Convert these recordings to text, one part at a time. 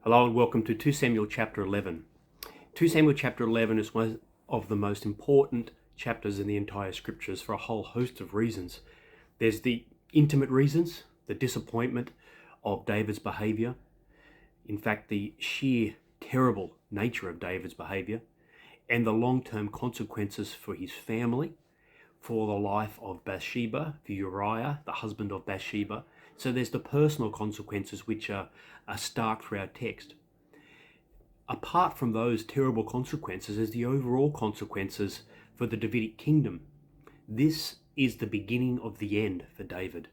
Hello and welcome to 2 Samuel chapter 11. 2 Samuel chapter 11 is one of the most important chapters in the entire scriptures for a whole host of reasons. There's the intimate reasons, the disappointment of David's behavior. In fact, the sheer terrible nature of David's behavior and the long-term consequences for his family, for the life of Bathsheba, for Uriah, the husband of Bathsheba. So there's the personal consequences which are stark through our text. Apart from those terrible consequences is the overall consequences for the Davidic kingdom. This is the beginning of the end for David.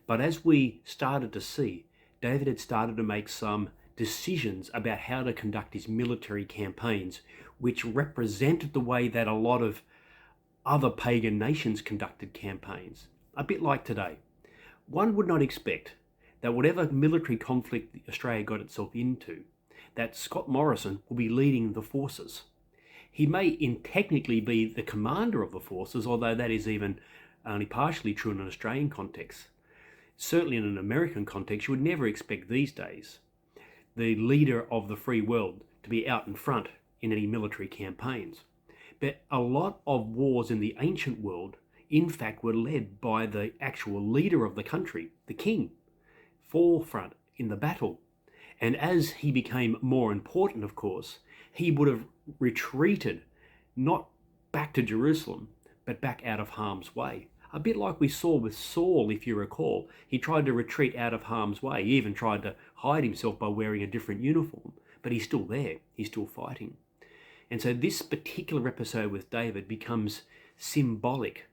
But as we started to see, David had started to make some decisions about how to conduct his military campaigns, which represented the way that a lot of other pagan nations conducted campaigns, a bit like today. One would not expect that whatever military conflict Australia got itself into, that Scott Morrison will be leading the forces. He may technically be the commander of the forces, although that is even only partially true in an Australian context. Certainly in an American context, you would never expect these days the leader of the free world to be out in front in any military campaigns. But a lot of wars in the ancient world, in fact, were led by the actual leader of the country, the king, forefront in the battle. And as he became more important, of course, he would have retreated, not back to Jerusalem, but back out of harm's way. A bit like we saw with Saul, if you recall. He tried to retreat out of harm's way. He even tried to hide himself by wearing a different uniform. But he's still there. He's still fighting. And so this particular episode with David becomes symbolic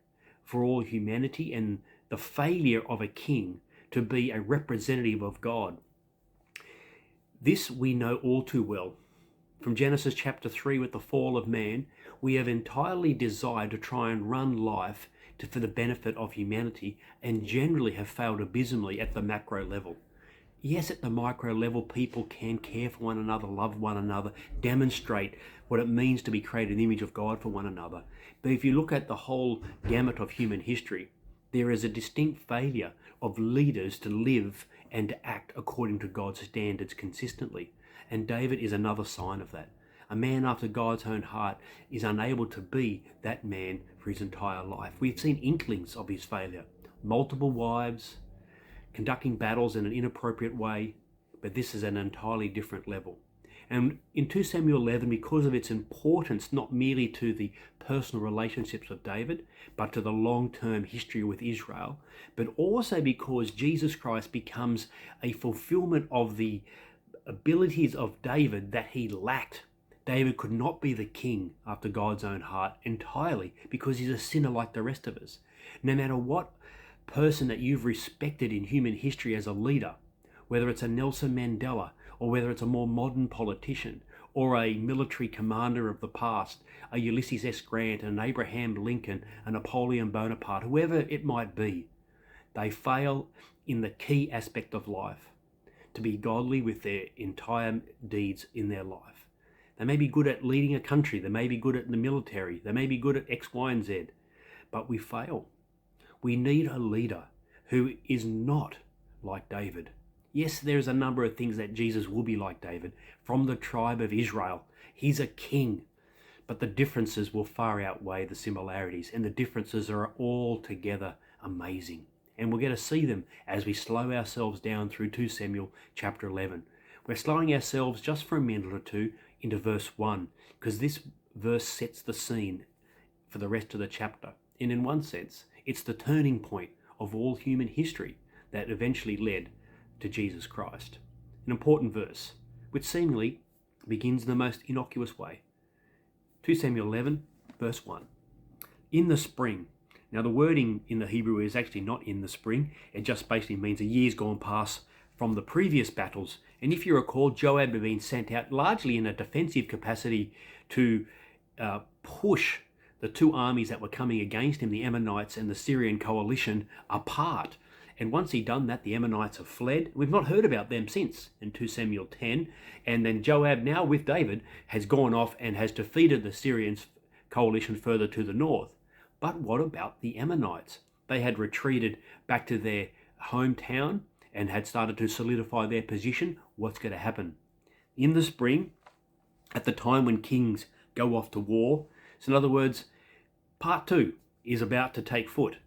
for all humanity and the failure of a king to be a representative of God. This we know all too well. From Genesis chapter 3 with the fall of man, we have entirely desired to try and run life for the benefit of humanity and generally have failed abysmally at the macro level. Yes, at the micro level, people can care for one another, love one another, demonstrate what it means to be created in the image of God for one another. But if you look at the whole gamut of human history, there is a distinct failure of leaders to live and to act according to God's standards consistently. And David is another sign of that. A man after God's own heart is unable to be that man for his entire life. We've seen inklings of his failure. Multiple wives, conducting battles in an inappropriate way, but this is an entirely different level. And in 2 Samuel 11, because of its importance, not merely to the personal relationships of David, but to the long-term history with Israel, but also because Jesus Christ becomes a fulfillment of the abilities of David that he lacked. David could not be the king after God's own heart entirely because he's a sinner like the rest of us. No matter what person that you've respected in human history as a leader, whether it's a Nelson Mandela or whether it's a more modern politician or a military commander of the past, a Ulysses S. Grant, an Abraham Lincoln, a Napoleon Bonaparte, whoever it might be, they fail in the key aspect of life, to be godly with their entire deeds in their life. They may be good at leading a country, they may be good at the military, they may be good at X, Y, and Z, but we fail. We need a leader who is not like David. Yes, there's a number of things that Jesus will be like David, from the tribe of Israel. He's a king, but the differences will far outweigh the similarities, and the differences are altogether amazing. And we're going to see them as we slow ourselves down through 2 Samuel chapter 11. We're slowing ourselves just for a minute or two into verse 1, because this verse sets the scene for the rest of the chapter. And in one sense, it's the turning point of all human history that eventually led to Jesus Christ. An important verse, which seemingly begins in the most innocuous way. 2 Samuel 11, verse 1. In the spring. Now the wording in the Hebrew is actually not in the spring. It just basically means a year's gone past from the previous battles. And if you recall, Joab had been sent out largely in a defensive capacity to push the two armies that were coming against him, the Ammonites and the Syrian coalition, apart. And once he'd done that, the Ammonites have fled. We've not heard about them since in 2 Samuel 10. And then Joab, now with David, has gone off and has defeated the Syrian coalition further to the north. But what about the Ammonites? They had retreated back to their hometown and had started to solidify their position. What's going to happen? in the spring, at the time when kings go off to war. So in other words, part 2 is about to take foot.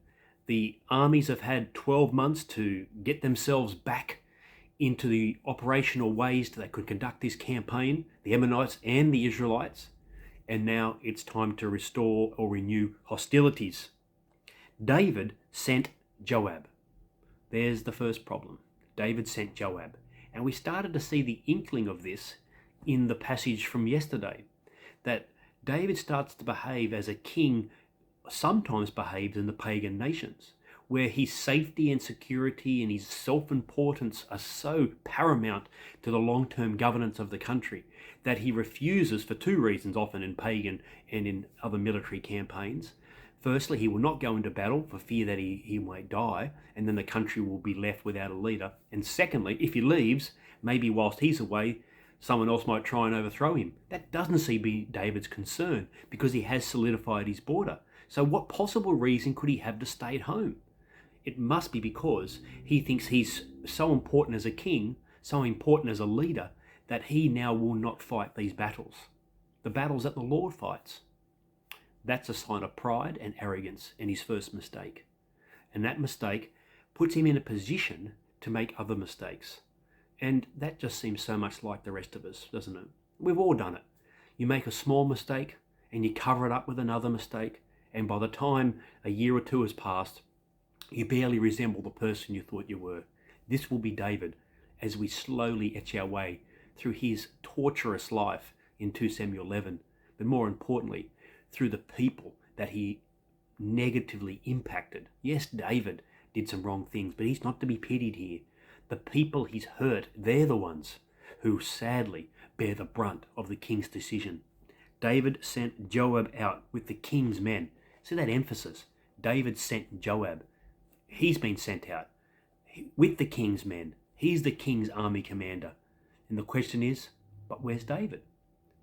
The armies have had 12 months to get themselves back into the operational ways that they could conduct this campaign, the Ammonites and the Israelites, and now it's time to restore or renew hostilities. David sent Joab. There's the first problem. David sent Joab. And we started to see the inkling of this in the passage from yesterday, that David starts to behave as a king sometimes behaves in the pagan nations, where his safety and security and his self-importance are so paramount to the long-term governance of the country that he refuses, for 2 reasons, often in pagan and in other military campaigns. Firstly, he will not go into battle for fear that he might die, and then the country will be left without a leader. And secondly, if he leaves, maybe whilst he's away, someone else might try and overthrow him. That doesn't seem to be David's concern, because he has solidified his border. So what possible reason could he have to stay at home? It must be because he thinks he's so important as a king, so important as a leader, that he now will not fight these battles. The battles that the Lord fights. That's a sign of pride and arrogance in his first mistake. And that mistake puts him in a position to make other mistakes. And that just seems so much like the rest of us, doesn't it? We've all done it. You make a small mistake and you cover it up with another mistake, and by the time a year or 2 has passed, you barely resemble the person you thought you were. This will be David as we slowly etch our way through his torturous life in 2 Samuel 11, but more importantly, through the people that he negatively impacted. Yes, David did some wrong things, but he's not to be pitied here. The people he's hurt, they're the ones who sadly bear the brunt of the king's decision. David sent Joab out with the king's men. See that emphasis? David sent Joab. He's been sent out with the king's men. He's the king's army commander. And the question is, but where's David?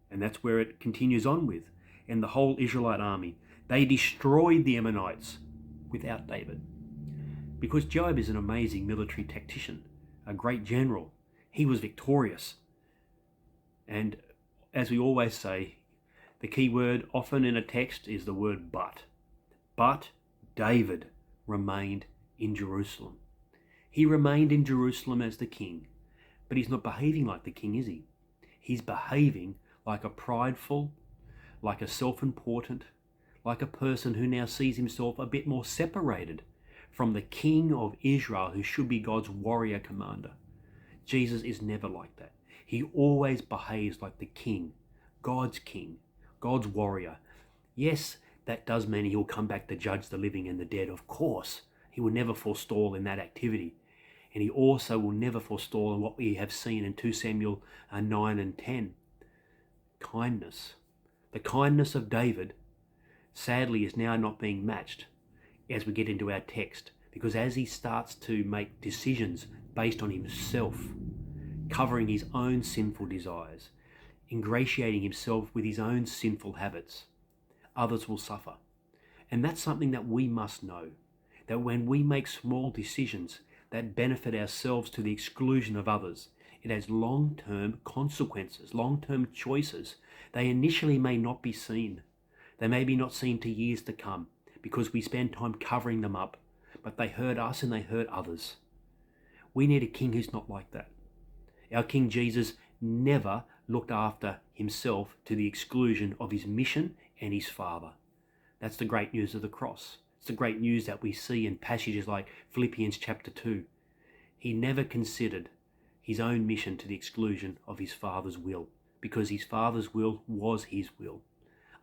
And that's where it continues on with. And the whole Israelite army, they destroyed the Ammonites without David. Because Joab is an amazing military tactician, a great general. He was victorious. And as we always say, the key word often in a text is the word but. But David remained in Jerusalem. He remained in Jerusalem as the king, but he's not behaving like the king, is he? He's behaving like a prideful, like a self-important, like a person who now sees himself a bit more separated from the king of Israel, who should be God's warrior commander. Jesus is never like that. He always behaves like the king, God's warrior. Yes, that does mean he'll come back to judge the living and the dead, of course. He will never forestall in that activity. And he also will never forestall in what we have seen in 2 Samuel 9 and 10. Kindness. The kindness of David, sadly, is now not being matched as we get into our text, because as he starts to make decisions based on himself, covering his own sinful desires, ingratiating himself with his own sinful habits, others will suffer. And that's something that we must know, that when we make small decisions that benefit ourselves to the exclusion of others, it has long-term consequences, long-term choices. They initially may not be seen. They may be not seen to years to come because we spend time covering them up, but they hurt us and they hurt others. We need a king who's not like that. Our King Jesus never looked after himself to the exclusion of his mission and his Father. That's the great news of the cross. It's the great news that we see in passages like Philippians chapter 2. He never considered his own mission to the exclusion of his Father's will, because his Father's will was his will.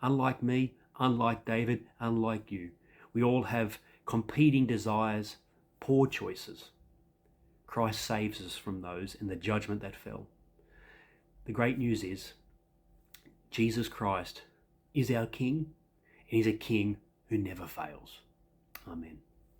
Unlike me, unlike David, unlike you, we all have competing desires, poor choices. Christ saves us from those in the judgment that fell. The great news is Jesus Christ is our King, and he's a King who never fails. Amen.